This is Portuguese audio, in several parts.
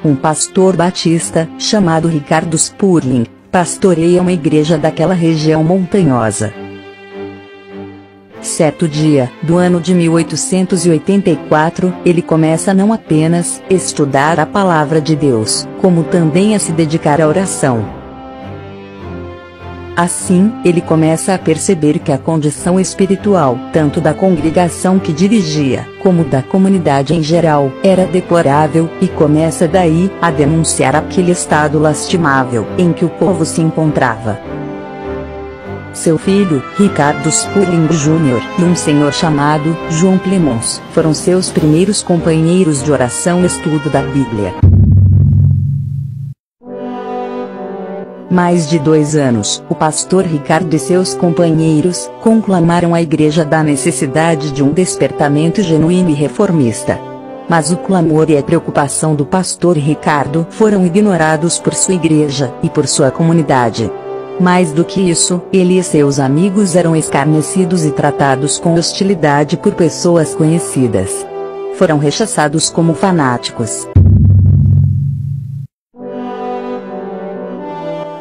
Um pastor batista, chamado Ricardo Spurling, pastoreia uma igreja daquela região montanhosa. Certo dia, do ano de 1884, ele começa não apenas a estudar a palavra de Deus, como também a se dedicar à oração. Assim, ele começa a perceber que a condição espiritual, tanto da congregação que dirigia, como da comunidade em geral, era deplorável, e começa daí a denunciar aquele estado lastimável em que o povo se encontrava. Seu filho, Ricardo Spurling Jr., e um senhor chamado João Clemons, foram seus primeiros companheiros de oração e estudo da Bíblia. Mais de 2 anos, o pastor Ricardo e seus companheiros conclamaram a igreja da necessidade de um despertamento genuíno e reformista. Mas o clamor e a preocupação do pastor Ricardo foram ignorados por sua igreja e por sua comunidade. Mais do que isso, ele e seus amigos eram escarnecidos e tratados com hostilidade por pessoas conhecidas. Foram rechaçados como fanáticos.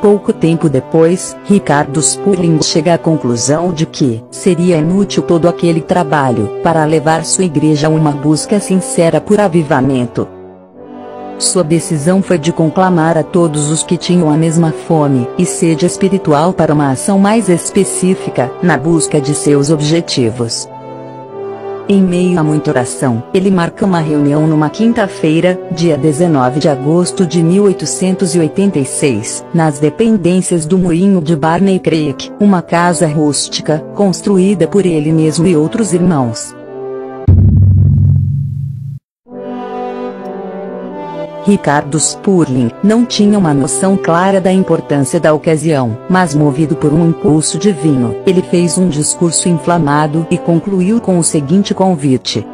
Pouco tempo depois, Ricardo Spurling chega à conclusão de que seria inútil todo aquele trabalho para levar sua igreja a uma busca sincera por avivamento. Sua decisão foi de conclamar a todos os que tinham a mesma fome e sede espiritual para uma ação mais específica, na busca de seus objetivos. Em meio a muita oração, ele marca uma reunião numa quinta-feira, dia 19 de agosto de 1886, nas dependências do moinho de Barney Creek, uma casa rústica, construída por ele mesmo e outros irmãos. Ricardo Spurling não tinha uma noção clara da importância da ocasião, mas movido por um impulso divino, ele fez um discurso inflamado e concluiu com o seguinte convite: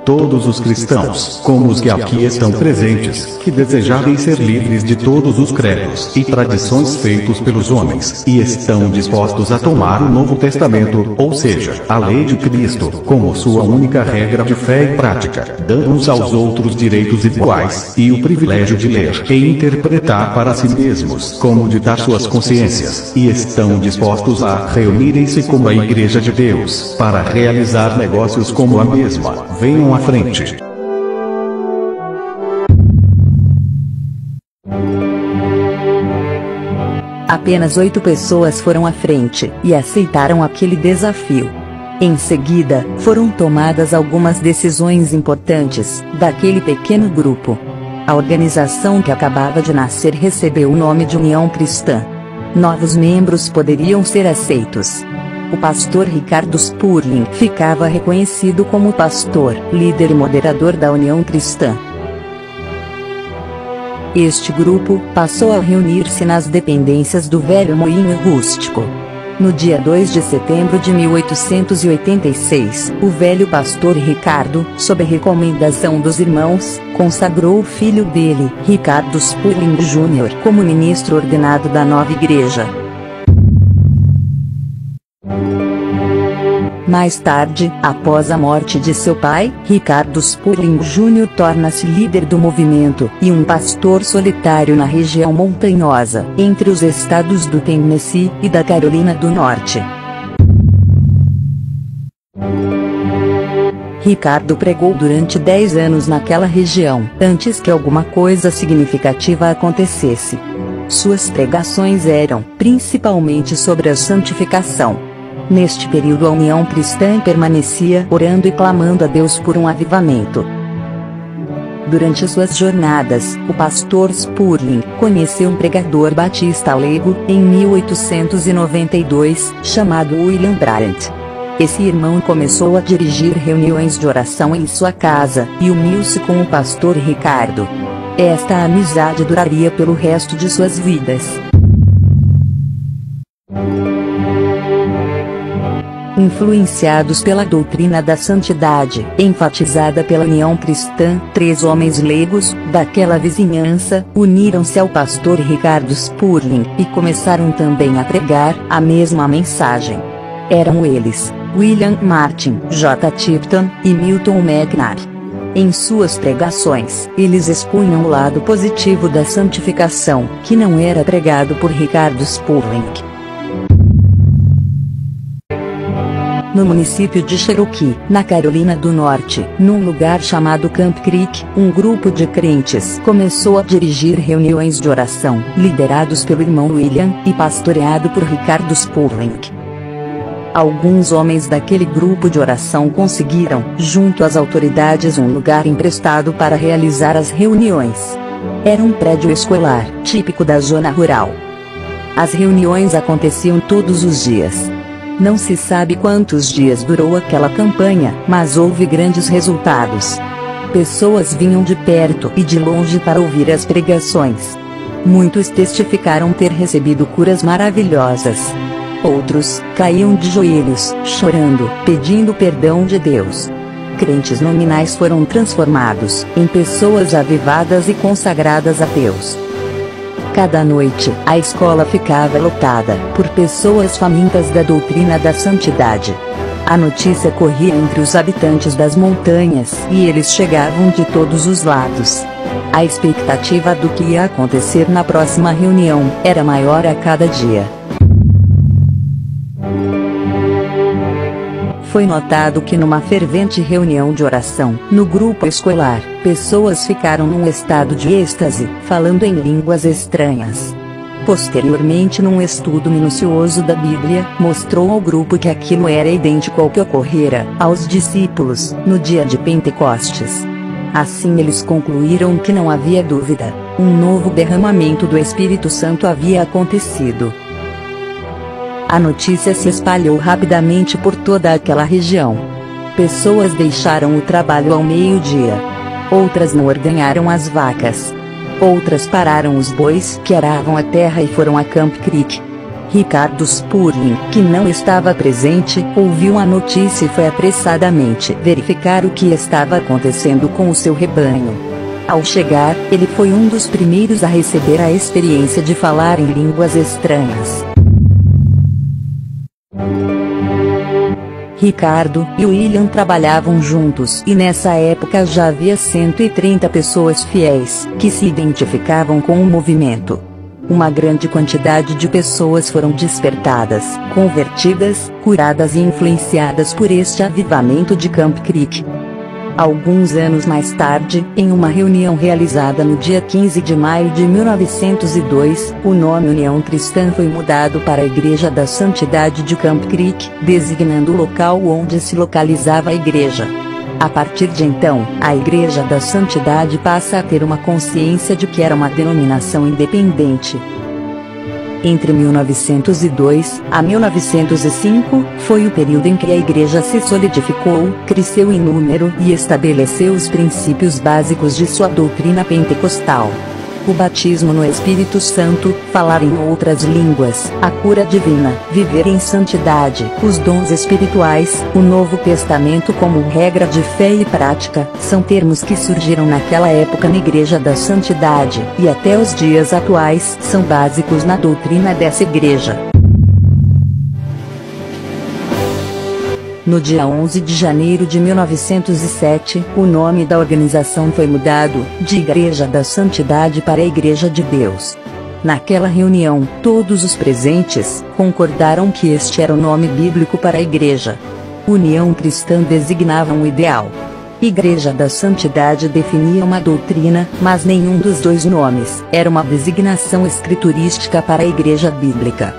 todos os cristãos, como os que aqui estão presentes, que desejarem ser livres de todos os credos e tradições feitos pelos homens, e estão dispostos a tomar o Novo Testamento, ou seja, a lei de Cristo, como sua única regra de fé e prática, dando uns aos outros direitos iguais, e o privilégio de ler e interpretar para si mesmos, como ditar suas consciências, e estão dispostos a reunirem-se como a Igreja de Deus, para realizar negócios como a mesma, venham à frente. Apenas 8 pessoas foram à frente e aceitaram aquele desafio. Em seguida, foram tomadas algumas decisões importantes daquele pequeno grupo. A organização que acabava de nascer recebeu o nome de União Cristã. Novos membros poderiam ser aceitos. O pastor Ricardo Spurling ficava reconhecido como pastor, líder e moderador da União Cristã. Este grupo passou a reunir-se nas dependências do velho moinho rústico. No dia 2 de setembro de 1886, o velho pastor Ricardo, sob a recomendação dos irmãos, consagrou o filho dele, Ricardo Spurling Jr., como ministro ordenado da nova igreja. Mais tarde, após a morte de seu pai, Ricardo Spurling Jr. torna-se líder do movimento e um pastor solitário na região montanhosa, entre os estados do Tennessee e da Carolina do Norte. Ricardo pregou durante 10 anos naquela região, antes que alguma coisa significativa acontecesse. Suas pregações eram, principalmente, sobre a santificação. Neste período a União Cristã permanecia orando e clamando a Deus por um avivamento. Durante suas jornadas, o pastor Spurling conheceu um pregador batista leigo, em 1892, chamado William Bryant. Esse irmão começou a dirigir reuniões de oração em sua casa, e uniu-se com o pastor Ricardo. Esta amizade duraria pelo resto de suas vidas. Influenciados pela doutrina da santidade, enfatizada pela União Cristã, 3 homens leigos, daquela vizinhança, uniram-se ao pastor Ricardo Spurling, e começaram também a pregar a mesma mensagem. Eram eles, William Martin, J. Tipton, e Milton McNair. Em suas pregações, eles expunham o lado positivo da santificação, que não era pregado por Ricardo Spurling. No município de Cherokee, na Carolina do Norte, num lugar chamado Camp Creek, um grupo de crentes começou a dirigir reuniões de oração, liderados pelo irmão William, e pastoreado por Ricardo Spurling. Alguns homens daquele grupo de oração conseguiram, junto às autoridades, um lugar emprestado para realizar as reuniões. Era um prédio escolar, típico da zona rural. As reuniões aconteciam todos os dias. Não se sabe quantos dias durou aquela campanha, mas houve grandes resultados. Pessoas vinham de perto e de longe para ouvir as pregações. Muitos testificaram ter recebido curas maravilhosas. Outros caíam de joelhos, chorando, pedindo perdão de Deus. Crentes nominais foram transformados em pessoas avivadas e consagradas a Deus. Cada noite, a escola ficava lotada por pessoas famintas da doutrina da santidade. A notícia corria entre os habitantes das montanhas, e eles chegavam de todos os lados. A expectativa do que ia acontecer na próxima reunião era maior a cada dia. Foi notado que numa fervente reunião de oração, no grupo escolar, pessoas ficaram num estado de êxtase, falando em línguas estranhas. Posteriormente, num estudo minucioso da Bíblia, mostrou ao grupo que aquilo era idêntico ao que ocorrera aos discípulos no dia de Pentecostes. Assim eles concluíram que não havia dúvida, um novo derramamento do Espírito Santo havia acontecido. A notícia se espalhou rapidamente por toda aquela região. Pessoas deixaram o trabalho ao meio-dia. Outras não ordenharam as vacas. Outras pararam os bois que aravam a terra e foram a Camp Creek. Ricardo Spurling, que não estava presente, ouviu a notícia e foi apressadamente verificar o que estava acontecendo com o seu rebanho. Ao chegar, ele foi um dos primeiros a receber a experiência de falar em línguas estranhas. Ricardo e William trabalhavam juntos e nessa época já havia 130 pessoas fiéis que se identificavam com o movimento. Uma grande quantidade de pessoas foram despertadas, convertidas, curadas e influenciadas por este avivamento de Camp Creek. Alguns anos mais tarde, em uma reunião realizada no dia 15 de maio de 1902, o nome União Cristã foi mudado para a Igreja da Santidade de Camp Creek, designando o local onde se localizava a igreja. A partir de então, a Igreja da Santidade passa a ter uma consciência de que era uma denominação independente. Entre 1902 a 1905, foi o período em que a igreja se solidificou, cresceu em número e estabeleceu os princípios básicos de sua doutrina pentecostal. O batismo no Espírito Santo, falar em outras línguas, a cura divina, viver em santidade, os dons espirituais, o Novo Testamento como regra de fé e prática, são termos que surgiram naquela época na Igreja da Santidade, e até os dias atuais são básicos na doutrina dessa igreja. No dia 11 de janeiro de 1907, o nome da organização foi mudado, de Igreja da Santidade para Igreja de Deus. Naquela reunião, todos os presentes concordaram que este era o nome bíblico para a igreja. União Cristã designava um ideal. Igreja da Santidade definia uma doutrina, mas nenhum dos dois nomes era uma designação escriturística para a Igreja Bíblica.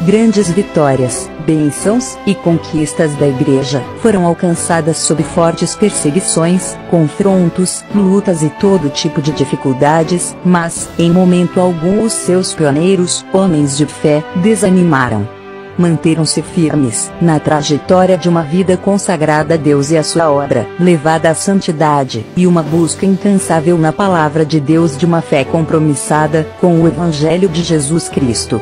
Grandes vitórias, bênçãos e conquistas da Igreja foram alcançadas sob fortes perseguições, confrontos, lutas e todo tipo de dificuldades, mas, em momento algum, os seus pioneiros, homens de fé, desanimaram. Manteram-se firmes na trajetória de uma vida consagrada a Deus e à sua obra, levada à santidade, e uma busca incansável na palavra de Deus, de uma fé compromissada com o Evangelho de Jesus Cristo.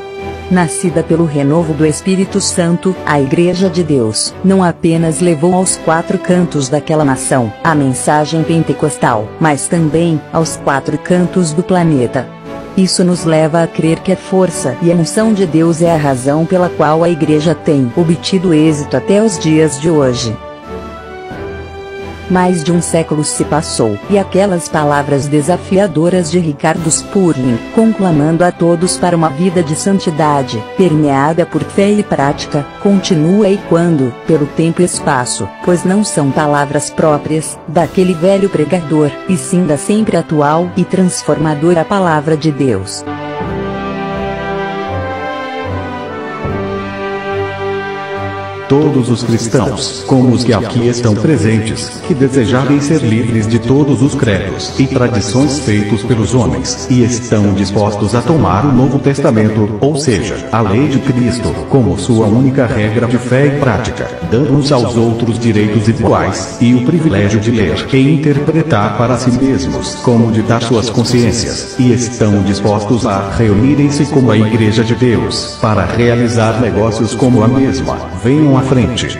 Nascida pelo renovo do Espírito Santo, a Igreja de Deus não apenas levou aos quatro cantos daquela nação a mensagem pentecostal, mas também aos quatro cantos do planeta. Isso nos leva a crer que a força e a unção de Deus é a razão pela qual a Igreja tem obtido êxito até os dias de hoje. Mais de um século se passou, e aquelas palavras desafiadoras de Ricardo Spurling, conclamando a todos para uma vida de santidade, permeada por fé e prática, continua ecoando pelo tempo e espaço, pois não são palavras próprias daquele velho pregador, e sim da sempre atual e transformadora Palavra de Deus. Todos os cristãos, como os que aqui estão presentes, que desejarem ser livres de todos os credos e tradições feitos pelos homens, e estão dispostos a tomar o Novo Testamento, ou seja, a lei de Cristo, como sua única regra de fé e prática, dando uns aos outros direitos iguais, e o privilégio de ler e interpretar para si mesmos, como ditar suas consciências, e estão dispostos a reunirem-se como a Igreja de Deus, para realizar negócios como a mesma, venham à frente.